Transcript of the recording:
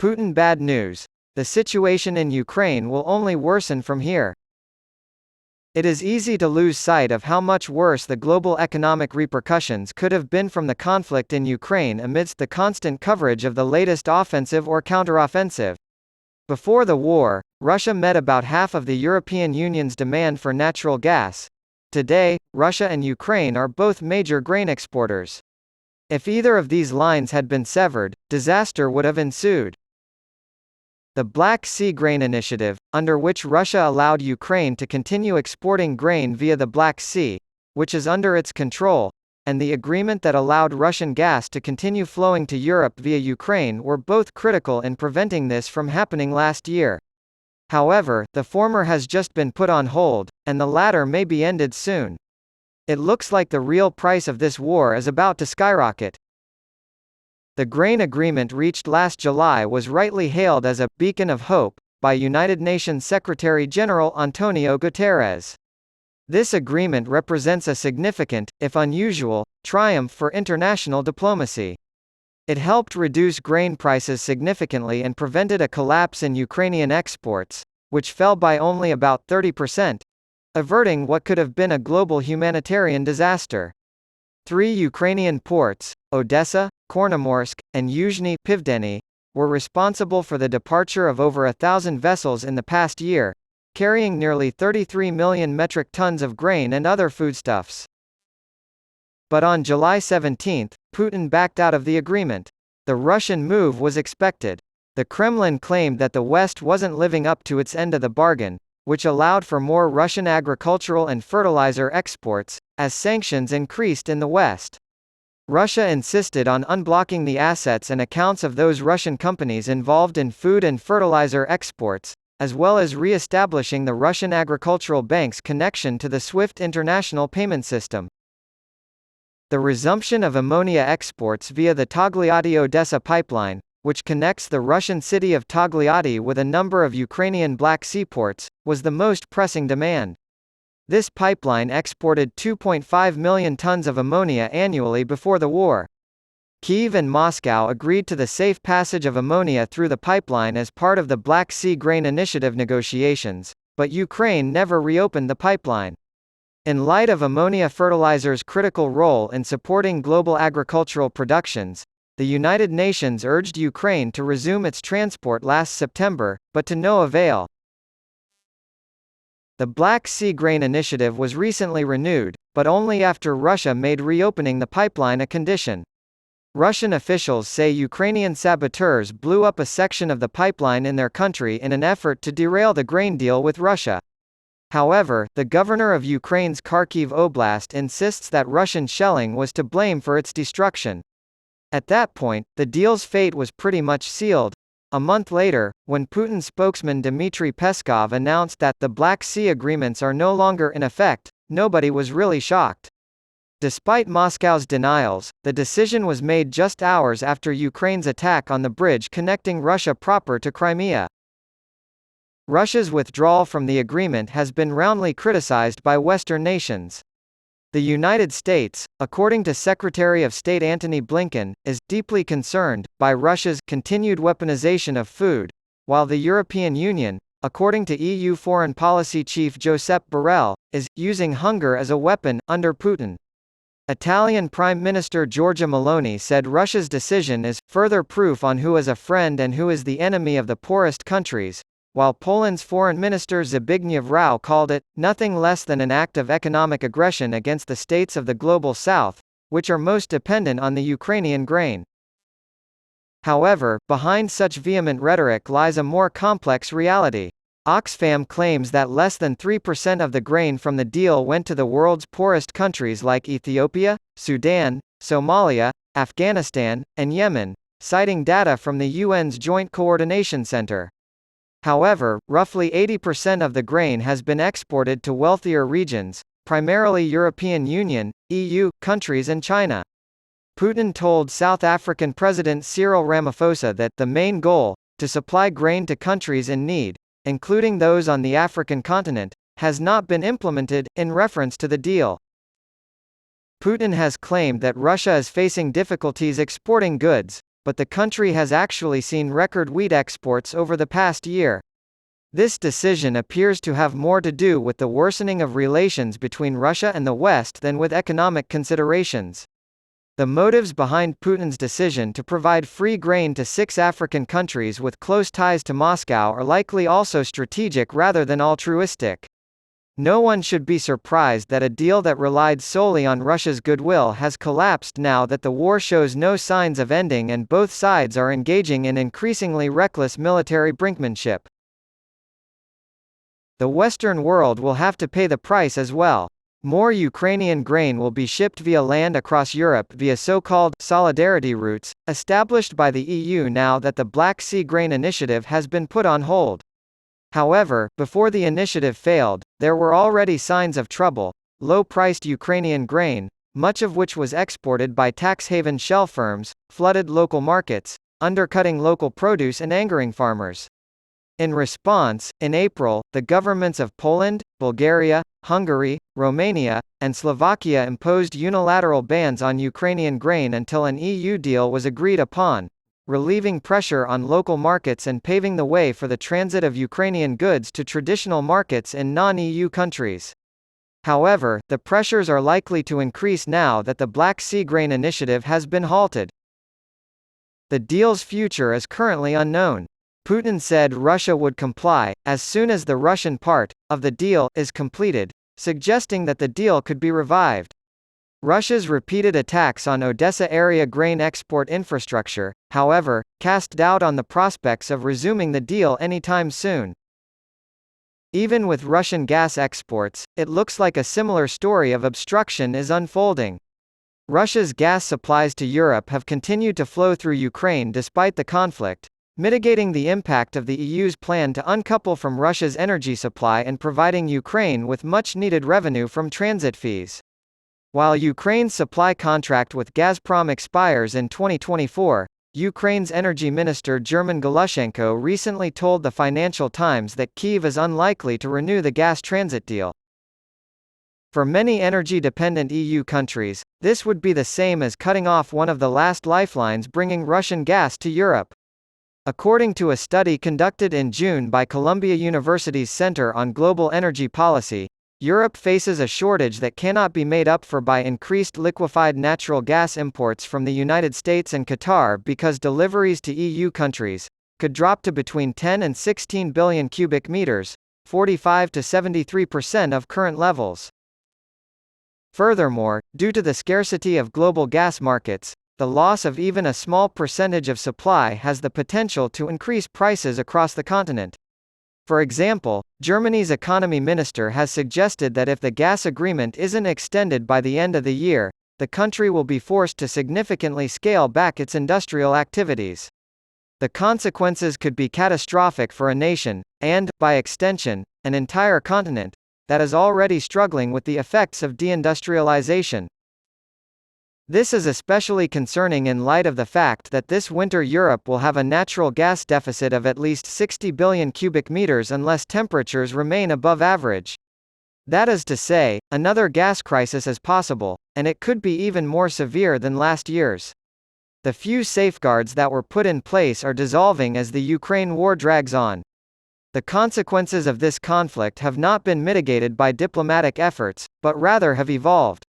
Putin bad news. The situation in Ukraine will only worsen from here. It is easy to lose sight of how much worse the global economic repercussions could have been from the conflict in Ukraine amidst the constant coverage of the latest offensive or counteroffensive. Before the war, Russia met about half of the European Union's demand for natural gas. Today, Russia and Ukraine are both major grain exporters. If either of these lines had been severed, disaster would have ensued. The Black Sea Grain Initiative, under which Russia allowed Ukraine to continue exporting grain via the Black Sea, which is under its control, and the agreement that allowed Russian gas to continue flowing to Europe via Ukraine were both critical in preventing this from happening last year. However, the former has just been put on hold, and the latter may be ended soon. It looks like the real price of this war is about to skyrocket. The grain agreement reached last July was rightly hailed as a beacon of hope by United Nations Secretary-General Antonio Guterres. This agreement represents a significant, if unusual, triumph for international diplomacy. It helped reduce grain prices significantly and prevented a collapse in Ukrainian exports, which fell by only about 30%, averting what could have been a global humanitarian disaster. 3 Ukrainian ports, Odessa, Chornomorsk, and Yuzhny Pivdeny, were responsible for the departure of over 1,000 vessels in the past year, carrying nearly 33 million metric tons of grain and other foodstuffs. But on July 17, Putin backed out of the agreement. The Russian move was expected. The Kremlin claimed that the West wasn't living up to its end of the bargain, which allowed for more Russian agricultural and fertilizer exports, as sanctions increased in the West. Russia insisted on unblocking the assets and accounts of those Russian companies involved in food and fertilizer exports, as well as re-establishing the Russian Agricultural Bank's connection to the SWIFT international payment system. The resumption of ammonia exports via the Togliatti-Odessa pipeline, which connects the Russian city of Togliatti with a number of Ukrainian Black Sea ports, was the most pressing demand. This pipeline exported 2.5 million tons of ammonia annually before the war. Kyiv and Moscow agreed to the safe passage of ammonia through the pipeline as part of the Black Sea Grain Initiative negotiations, but Ukraine never reopened the pipeline. In light of ammonia fertilizer's critical role in supporting global agricultural productions, the United Nations urged Ukraine to resume its transport last September, but to no avail. The Black Sea Grain Initiative was recently renewed, but only after Russia made reopening the pipeline a condition. Russian officials say Ukrainian saboteurs blew up a section of the pipeline in their country in an effort to derail the grain deal with Russia. However, the governor of Ukraine's Kharkiv Oblast insists that Russian shelling was to blame for its destruction. At that point, the deal's fate was pretty much sealed. A month later, when Putin spokesman Dmitry Peskov announced that the Black Sea agreements are no longer in effect, nobody was really shocked. Despite Moscow's denials, the decision was made just hours after Ukraine's attack on the bridge connecting Russia proper to Crimea. Russia's withdrawal from the agreement has been roundly criticized by Western nations. The United States, according to Secretary of State Antony Blinken, is deeply concerned by Russia's continued weaponization of food, while the European Union, according to EU Foreign Policy Chief Josep Borrell, is using hunger as a weapon under Putin. Italian Prime Minister Giorgia Meloni said Russia's decision is further proof on who is a friend and who is the enemy of the poorest countries, while Poland's Foreign Minister Zbigniew Rau called it nothing less than an act of economic aggression against the states of the Global South, which are most dependent on the Ukrainian grain. However, behind such vehement rhetoric lies a more complex reality. Oxfam claims that less than 3% of the grain from the deal went to the world's poorest countries like Ethiopia, Sudan, Somalia, Afghanistan, and Yemen, citing data from the UN's Joint Coordination Center. However, roughly 80% of the grain has been exported to wealthier regions, primarily European Union, EU, countries and China. Putin told South African President Cyril Ramaphosa that the main goal, to supply grain to countries in need, including those on the African continent, has not been implemented, in reference to the deal. Putin has claimed that Russia is facing difficulties exporting goods, but the country has actually seen record wheat exports over the past year. This decision appears to have more to do with the worsening of relations between Russia and the West than with economic considerations. The motives behind Putin's decision to provide free grain to 6 African countries with close ties to Moscow are likely also strategic rather than altruistic. No one should be surprised that a deal that relied solely on Russia's goodwill has collapsed now that the war shows no signs of ending and both sides are engaging in increasingly reckless military brinkmanship. The Western world will have to pay the price as well. More Ukrainian grain will be shipped via land across Europe via so-called solidarity routes, established by the EU now that the Black Sea Grain Initiative has been put on hold. However, before the initiative failed, there were already signs of trouble. Low-priced Ukrainian grain, much of which was exported by tax haven shell firms, flooded local markets, undercutting local produce and angering farmers. In response, in April, the governments of Poland, Bulgaria, Hungary, Romania, and Slovakia imposed unilateral bans on Ukrainian grain until an EU deal was agreed upon, relieving pressure on local markets and paving the way for the transit of Ukrainian goods to traditional markets in non-EU countries. However, the pressures are likely to increase now that the Black Sea Grain Initiative has been halted. The deal's future is currently unknown. Putin said Russia would comply, as soon as the Russian part of the deal is completed, suggesting that the deal could be revived. Russia's repeated attacks on Odessa area grain export infrastructure, however, cast doubt on the prospects of resuming the deal anytime soon. Even with Russian gas exports, it looks like a similar story of obstruction is unfolding. Russia's gas supplies to Europe have continued to flow through Ukraine despite the conflict, mitigating the impact of the EU's plan to uncouple from Russia's energy supply and providing Ukraine with much-needed revenue from transit fees. While Ukraine's supply contract with Gazprom expires in 2024, Ukraine's energy minister German Galushenko recently told the Financial Times that Kyiv is unlikely to renew the gas transit deal. For many energy-dependent EU countries, this would be the same as cutting off one of the last lifelines bringing Russian gas to Europe. According to a study conducted in June by Columbia University's Center on Global Energy Policy, Europe faces a shortage that cannot be made up for by increased liquefied natural gas imports from the United States and Qatar because deliveries to EU countries could drop to between 10 and 16 billion cubic meters, 45 to 73% of current levels. Furthermore, due to the scarcity of global gas markets, the loss of even a small percentage of supply has the potential to increase prices across the continent. For example, Germany's economy minister has suggested that if the gas agreement isn't extended by the end of the year, the country will be forced to significantly scale back its industrial activities. The consequences could be catastrophic for a nation, and, by extension, an entire continent, that is already struggling with the effects of deindustrialization. This is especially concerning in light of the fact that this winter Europe will have a natural gas deficit of at least 60 billion cubic meters unless temperatures remain above average. That is to say, another gas crisis is possible, and it could be even more severe than last year's. The few safeguards that were put in place are dissolving as the Ukraine war drags on. The consequences of this conflict have not been mitigated by diplomatic efforts, but rather have evolved.